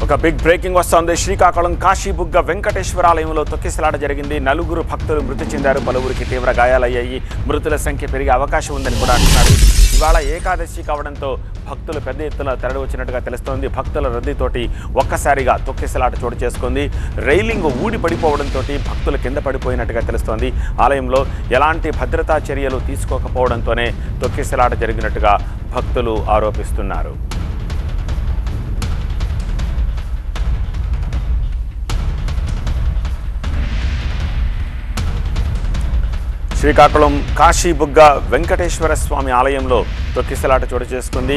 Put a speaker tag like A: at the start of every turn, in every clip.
A: ఒక big breaking వస్తోంది. శ్రీకాకుళం కాశీబుగ్గ వెంకటేశ్వర ఆలయంలో తొక్కిసలాట జరిగింది. నలుగురు భక్తులు మృతి చెందారు. పలువురికి తీవ్ర గాయాలయ్యాయి. మృతుల సంఖ్య పెరిగే అవకాశం ఉందని కూడా అంటున్నారు. ఇవాళ ఏకాదశి కావడంతో భక్తులు పెద్ద ఎత్తున తరలి వచ్చినట్టుగా తెలుస్తోంది. భక్తుల రద్దీతోటి ఒక్కసారిగా తొక్కిసలాట చోటు చేసుకుంది. రైలింగ్ ఊడి పడిపోవడంతో భక్తులు కింద పడిపోయినట్టుగా తెలుస్తోంది. ఆలయంలో ఎలాంటి భద్రతా చర్యలు తీసుకోకపోవడంతోనే తొక్కిసలాట జరిగినట్టుగా భక్తులు ఆరోపిస్తున్నారు. శ్రీకాకుళం కాశీబుగ్గ వెంకటేశ్వర స్వామి ఆలయంలో తొక్కిసలాట చోటు చేసుకుంది.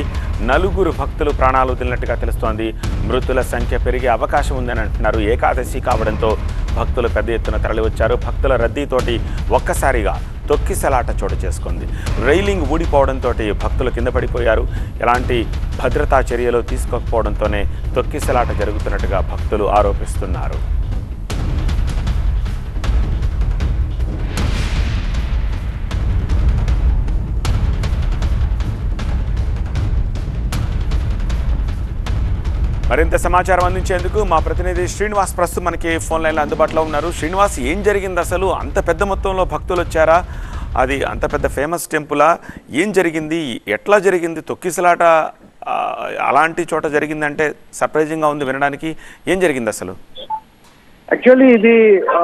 A: నలుగురు భక్తులు ప్రాణాలు వదిలినట్టుగా తెలుస్తోంది. మృతుల సంఖ్య పెరిగే అవకాశం ఉందని అంటున్నారు. ఏకాదశి కావడంతో భక్తులు పెద్ద ఎత్తున తరలివచ్చారు. భక్తుల రద్దీతోటి ఒక్కసారిగా తొక్కిసలాట చోటు చేసుకుంది. రైలింగ్ ఊడిపోవడంతో భక్తులు కింద పడిపోయారు. ఎలాంటి భద్రతా చర్యలు తీసుకోకపోవడంతోనే తొక్కిసలాట జరుగుతున్నట్టుగా భక్తులు ఆరోపిస్తున్నారు. మరింత సమాచారం అందించేందుకు మా ప్రతినిధి శ్రీనివాస్ ప్రస్తుతం మనకి ఫోన్ లైన్లో అందుబాటులో ఉన్నారు. శ్రీనివాస్, ఏం జరిగింది అసలు? అంత పెద్ద మొత్తంలో భక్తులు వచ్చారా? అది అంత పెద్ద ఫేమస్ టెంపులా? ఏం జరిగింది? ఎట్లా జరిగింది తొక్కిసలాట? అలాంటి చోట జరిగిందంటే సర్ప్రైజింగ్గా ఉంది వినడానికి. ఏం జరిగింది అసలు?
B: యాక్చువల్లీ ఇది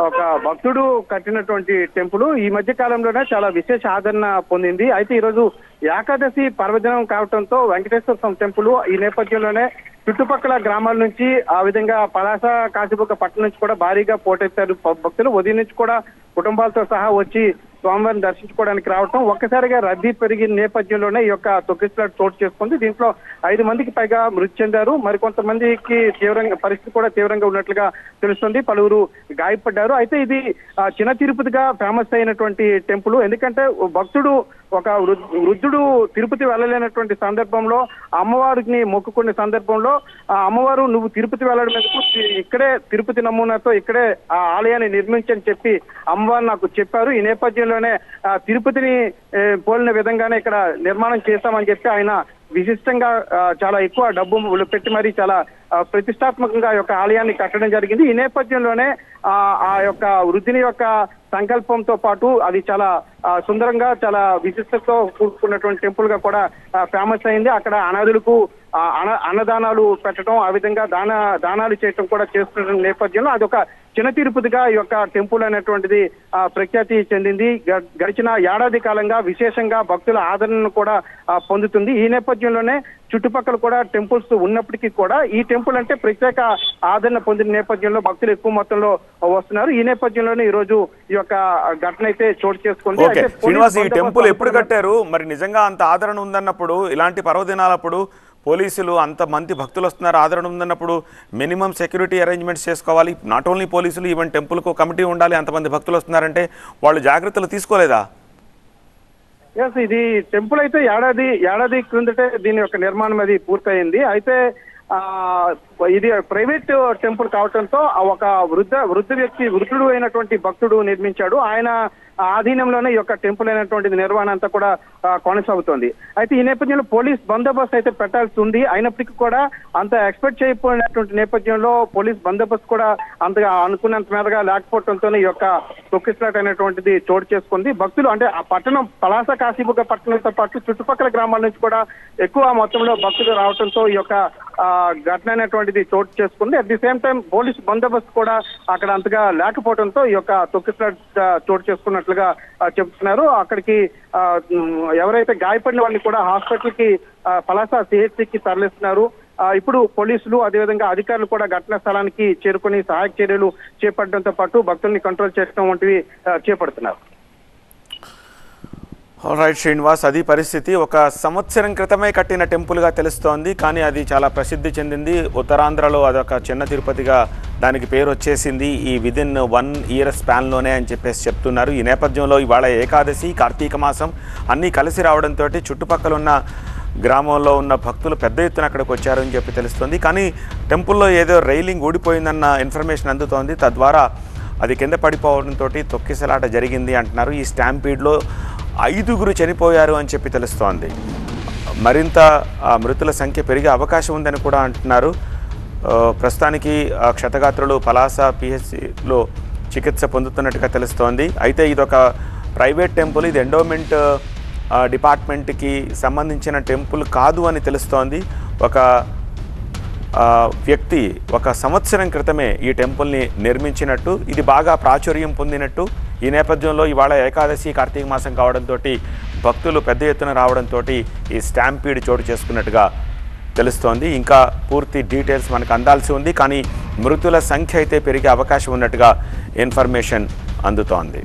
B: ఒక భక్తుడు కట్టినటువంటి టెంపుల్. ఈ మధ్య కాలంలోనే చాలా విశేష ఆదరణ పొందింది. అయితే ఈరోజు ఏకాదశి పర్వదినం కావడంతో వెంకటేశ్వర స్వామి టెంపుల్ ఈ నేపథ్యంలోనే చుట్టుపక్కల గ్రామాల నుంచి, ఆ విధంగా పలాస కాశీబుగ్గ పట్టణం నుంచి కూడా భారీగా పోటెత్తారు భక్తులు. ఉదయం నుంచి కూడా కుటుంబాలతో సహా వచ్చి స్వామివారిని దర్శించుకోవడానికి రావటం, ఒక్కసారిగా రద్దీ పెరిగిన నేపథ్యంలోనే ఈ యొక్క తొక్కిసలాట చోటు చేసుకుంది. దీంట్లో 5 మందికి పైగా మృతి చెందారు. మరికొంతమందికి పరిస్థితి కూడా తీవ్రంగా ఉన్నట్లుగా తెలుస్తుంది. పలువురు గాయపడ్డారు. అయితే ఇది చిన్న తిరుపతిగా ఫేమస్ అయినటువంటి టెంపుల్. ఎందుకంటే భక్తుడు, ఒక వృద్ధుడు తిరుపతి వెళ్ళలేనటువంటి సందర్భంలో అమ్మవారిని మొక్కుకునే సందర్భంలో ఆ అమ్మవారు నువ్వు తిరుపతి వెళ్ళడం ఎందుకు, ఇక్కడే తిరుపతి నమూనాతో ఇక్కడే ఆ ఆలయాన్ని నిర్మించని చెప్పి అమ్మవారు నాకు చెప్పారు. ఈ నేపథ్యంలోనే తిరుపతిని పోలిన విధంగానే ఇక్కడ నిర్మాణం చేస్తామని చెప్పి ఆయన విశిష్టంగా చాలా ఎక్కువ డబ్బు పెట్టి మరి చాలా ప్రతిష్టాత్మకంగా యొక్క ఆలయాన్ని కట్టడం జరిగింది. ఈ నేపథ్యంలోనే ఆ యొక్క వృద్ధిని యొక్క సంకల్పంతో పాటు అది చాలా సుందరంగా, చాలా విశిష్టతో కూడుకున్నటువంటి టెంపుల్ గా కూడా ఫేమస్ అయింది. అక్కడ అనాథులకు అన్నదానాలు పెట్టడం, ఆ విధంగా దానాలు చేయటం కూడా చేస్తున్న నేపథ్యంలో అదొక చిన్న తిరుపతిగా ఈ యొక్క టెంపుల్ అనేటువంటిది ప్రఖ్యాతి చెందింది. గడిచిన ఏడాది కాలంగా విశేషంగా భక్తుల ఆదరణను కూడా పొందుతుంది. ఈ నేపథ్యంలోనే చుట్టుపక్కల కూడా టెంపుల్స్ ఉన్నప్పటికీ కూడా ఈ టెంపుల్ అంటే ప్రత్యేక ఆదరణ పొందిన నేపథ్యంలో భక్తులు ఎక్కువ మొత్తంలో వస్తున్నారు. ఈ నేపథ్యంలోనే ఈ రోజు ఈ యొక్క ఘటన అయితే చోటు చేసుకుంది.
A: శ్రీనివాస్, ఈ టెంపుల్ ఎప్పుడు కట్టారు? మరి నిజంగా అంత ఆదరణ ఉందన్నప్పుడు, ఇలాంటి పర్వదినాలప్పుడు పోలీసులు అంత మంది భక్తులు వస్తున్నారు, ఆదరణ ఉందన్నప్పుడు మినిమం సెక్యూరిటీ అరేంజ్మెంట్స్ చేసుకోవాలి. నాట్ ఓన్లీ పోలీసులు, ఈవెన్ టెంపుల్కు కమిటీ ఉండాలి. అంతమంది భక్తులు వస్తున్నారంటే వాళ్ళు జాగ్రత్తలు తీసుకోలేదా?
B: ఇది టెంపుల్ అయితే ఏడాది క్రిందటే దీని యొక్క నిర్మాణం అది పూర్తయింది. అయితే ఇది ప్రైవేట్ టెంపుల్ కావడంతో ఒక వృద్ధుడు అయినటువంటి భక్తుడు నిర్మించాడు. ఆయన ఆధీనంలోనే ఈ యొక్క టెంపుల్ అయినటువంటి నిర్వహణ అంతా కూడా కొనసాగుతోంది. అయితే ఈ నేపథ్యంలో పోలీస్ బందోబస్తు అయితే పెట్టాల్సి ఉంది. అయినప్పటికీ కూడా అంత ఎక్స్పెక్ట్ చేయకపోయినటువంటి నేపథ్యంలో పోలీస్ బందోబస్తు కూడా అంతగా అనుకున్నంత మేరగా లేకపోవడంతో ఈ యొక్క తొక్కిసలాట అనేటువంటిది చోటు చేసుకుంది. భక్తులు అంటే ఆ పట్టణం పలాస కాశీబుగ్గ పట్టణంతో పాటు చుట్టుపక్కల గ్రామాల నుంచి కూడా ఎక్కువ మొత్తంలో భక్తులు రావడంతో ఈ యొక్క ఘటన అనేటువంటిది చోటు చేసుకుంది. At the same time police బందోబస్తు కూడా అక్కడ అంతగా లేకపోవడంతో ఈ యొక్క తొక్కిసలాట చోటు చేసుకున్నట్లుగా చెబుతున్నారు. అక్కడికి ఎవరైతే గాయపడిన వాళ్ళని కూడా హాస్పిటల్ కి పలాస సిహెచ్సికి తరలిస్తున్నారు. ఇప్పుడు పోలీసులు అదేవిధంగా అధికారులు కూడా ఘటనా స్థలానికి చేరుకుని సహాయక చర్యలు చేపట్టడంతో పాటు భక్తుల్ని కంట్రోల్ చేయడం వంటివి చేపడుతున్నారు.
A: రైట్ శ్రీనివాస్, అది పరిస్థితి. ఒక సంవత్సరం క్రితమే కట్టిన టెంపుల్గా తెలుస్తోంది, కానీ అది చాలా ప్రసిద్ధి చెందింది. ఉత్తరాంధ్రలో అదొక చిన్న తిరుపతిగా దానికి పేరు వచ్చేసింది ఈ విదిన్ 1 ఇయర్ స్పాన్లోనే అని చెప్పేసి చెప్తున్నారు. ఈ నేపథ్యంలో ఇవాళ ఏకాదశి, కార్తీక మాసం అన్నీ కలిసి రావడంతో చుట్టుపక్కల ఉన్న గ్రామంలో ఉన్న భక్తులు పెద్ద ఎత్తున అక్కడికి వచ్చారని చెప్పి తెలుస్తుంది. కానీ టెంపుల్లో ఏదో రైలింగ్ ఊడిపోయిందన్న ఇన్ఫర్మేషన్ అందుతోంది. తద్వారా అది కింద పడిపోవడంతో తొక్కిసలాట జరిగింది అంటున్నారు. ఈ స్టాంపీడ్లో 5గురు చనిపోయారు అని చెప్పి తెలుస్తోంది. మరింత మృతుల సంఖ్య పెరిగే అవకాశం ఉందని కూడా అంటున్నారు. ప్రస్తుతానికి క్షతగాత్రులు పలాస పిహెచ్సిలో చికిత్స పొందుతున్నట్టుగా తెలుస్తోంది. అయితే ఇదొక ప్రైవేట్ టెంపుల్, ఇది ఎండోమెంట్ డిపార్ట్మెంట్కి సంబంధించిన టెంపుల్ కాదు అని తెలుస్తోంది. ఒక వ్యక్తి 1 సంవత్సరం క్రితమే ఈ టెంపుల్ని నిర్మించినట్టు, ఇది బాగా ప్రాచుర్యం పొందినట్టు, ఈ నేపథ్యంలో ఇవాళ ఏకాదశి కార్తీక మాసం కావడంతో భక్తులు పెద్ద ఎత్తున రావడంతో ఈ స్టాంపీడ్ చోటు చేసుకున్నట్టుగా తెలుస్తోంది. ఇంకా పూర్తి డీటెయిల్స్ మనకు అందాల్సి ఉంది, కానీ మృతుల సంఖ్య అయితే పెరిగే అవకాశం ఉన్నట్టుగా ఇన్ఫర్మేషన్ అందుతోంది.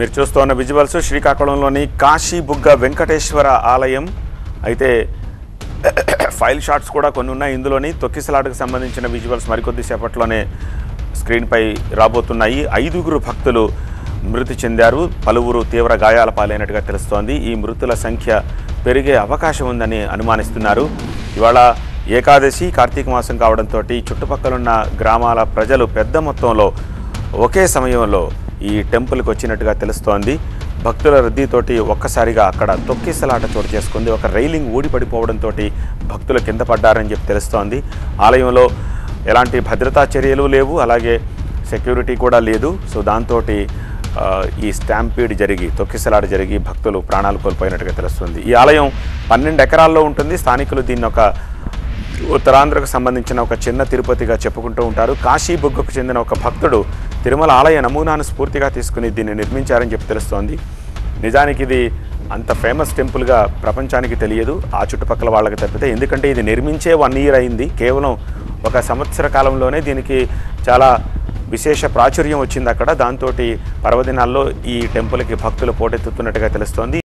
A: మీరు చూస్తున్న విజువల్స్ శ్రీకాకుళంలోని కాశీబుగ్గ వెంకటేశ్వర ఆలయం. అయితే ఫైల్ షాట్స్ కూడా కొన్ని ఉన్నాయి ఇందులోని. తొక్కిసలాటకు సంబంధించిన విజువల్స్ మరికొద్ది సేపట్లోనే స్క్రీన్పై రాబోతున్నాయి. 5గురు భక్తులు మృతి చెందారు, పలువురు తీవ్ర గాయాల పాలైనట్టుగా తెలుస్తోంది. ఈ మృతుల సంఖ్య పెరిగే అవకాశం ఉందని అనుమానిస్తున్నారు. ఇవాళ ఏకాదశి కార్తీక మాసం కావడంతో చుట్టుపక్కలున్న గ్రామాల ప్రజలు పెద్ద మొత్తంలో ఒకే సమయంలో ఈ టెంపుల్కి వచ్చినట్టుగా తెలుస్తోంది. భక్తుల రద్దీతోటి ఒక్కసారిగా అక్కడ తొక్కిసలాట చోటు చేసుకుంది. ఒక రైలింగ్ ఊడిపడిపోవడంతో భక్తులు కింద పడ్డారని చెప్పి తెలుస్తోంది. ఆలయంలో ఎలాంటి భద్రతా చర్యలు లేవు, అలాగే సెక్యూరిటీ కూడా లేదు. సో దాంతో ఈ స్టాంపీడ్ జరిగి తొక్కిసలాట జరిగి భక్తులు ప్రాణాలు కోల్పోయినట్టుగా తెలుస్తుంది. ఈ ఆలయం 12 ఎకరాల్లో ఉంటుంది. స్థానికులు దీన్ని ఒక ఉత్తరాంధ్రకు సంబంధించిన ఒక చిన్న తిరుపతిగా చెప్పుకుంటూ ఉంటారు. కాశీబుగ్గకు చెందిన ఒక భక్తుడు తిరుమల ఆలయ నమూనాను స్ఫూర్తిగా తీసుకుని దీన్ని నిర్మించారని చెప్పి తెలుస్తోంది. నిజానికి ఇది అంత ఫేమస్ టెంపుల్గా ప్రపంచానికి తెలియదు, ఆ చుట్టుపక్కల వాళ్ళకి తప్పితే. ఎందుకంటే ఇది నిర్మించే 1 ఇయర్ అయింది. కేవలం 1 సంవత్సర కాలంలోనే దీనికి చాలా విశేష ప్రాచుర్యం వచ్చింది అక్కడ. దాంతో పర్వదినాల్లో ఈ టెంపుల్కి భక్తులు పోటెత్తుతున్నట్టుగా తెలుస్తోంది.